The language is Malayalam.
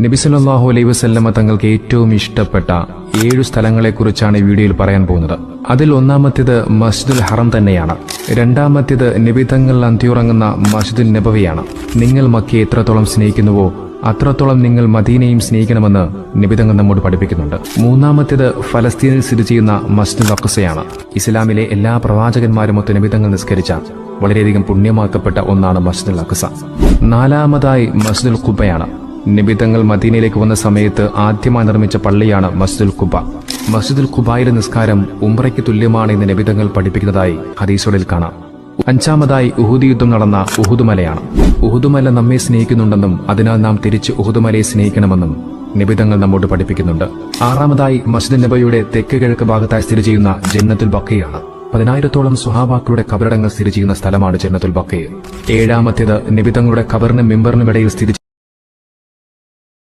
നബി സല്ലല്ലാഹു അലൈഹി വസല്ലമ തങ്ങൾക്ക് ഏറ്റവും ഇഷ്ടപ്പെട്ട 7 സ്ഥലങ്ങളെക്കുറിച്ചാണ് ഈ വീഡിയോയിൽ പറയാൻ പോകുന്നത്. അതിൽ ഒന്നാമത്തേത് മസ്ജിദുൽ ഹറം തന്നെയാണ്. രണ്ടാമത്തേത് നബി തങ്ങൾ അന്തിയുറങ്ങുന്ന മസ്ജിദുൽ നബവിയാണ്. നിങ്ങൾ മക്കയെ എത്രത്തോളം സ്നേഹിക്കുന്നുവോ അത്രത്തോളം നിങ്ങൾ മദീനയും സ്നേഹിക്കണമെന്ന് നബി തങ്ങൾ നമ്മോട് പഠിപ്പിക്കുന്നുണ്ട്. മൂന്നാമത്തേത് ഫലസ്തീനിൽ സ്ഥിതി ചെയ്യുന്ന മസ്ജിദുൽ അഖ്സയാണ്. ഇസ്ലാമിലെ എല്ലാ പ്രവാചകന്മാരുമൊത്ത് നബി തങ്ങൾ നിസ്കരിച്ച വളരെയധികം പുണ്യമാക്കപ്പെട്ട ഒന്നാണ് മസ്ജിദുൽ അഖ്സ. നാലാമതായി മസ്ജിദുൽ ഖുബയാണ്. നബി തങ്ങൾ മദീനയിലേക്ക് വന്ന സമയത്ത് ആദ്യമായി നിർമ്മിച്ച പള്ളിയാണ് മസ്ജിദുൽ ഖുബ. മസ്ജിദുൽ ഖുബയിലെ നിസ്കാരം ഉംറയ്ക്ക് തുല്യമാണ് എന്ന് നബി തങ്ങൾ പഠിപ്പിക്കുന്നതായി ഹദീസുകളിൽ കാണാം. അഞ്ചാമതായി ഉഹുദ് യുദ്ധം നടന്ന ഉഹുദ് മലയാണ്. ഉഹുദ് മല നമ്മെ സ്നേഹിക്കുന്നുണ്ടെന്നും അതിനാൽ നാം തിരിച്ച് ഉഹുദ് മലയെ സ്നേഹിക്കണമെന്നും നബി തങ്ങൾ നമ്മോട് പഠിപ്പിക്കുന്നുണ്ട്. ആറാമതായി മസ്ജിദ് നബവിയുടെ തെക്ക് കിഴക്ക് ഭാഗത്തായി സ്ഥിതി ചെയ്യുന്ന ജന്നത്തുൽ ബഖീഅയാണ്. 10,000-ഓളം സ്വഹാബാക്കളുടെ ഖബറടങ്ങൾ സ്ഥിതി ചെയ്യുന്ന സ്ഥലമാണ് ജന്നത്തുൽ ബഖീഅ. ഏഴാമത്തേത് നബി തങ്ങളുടെ ഖബറിനും മിമ്പറിനും ഇടയിൽ സ്ഥിതി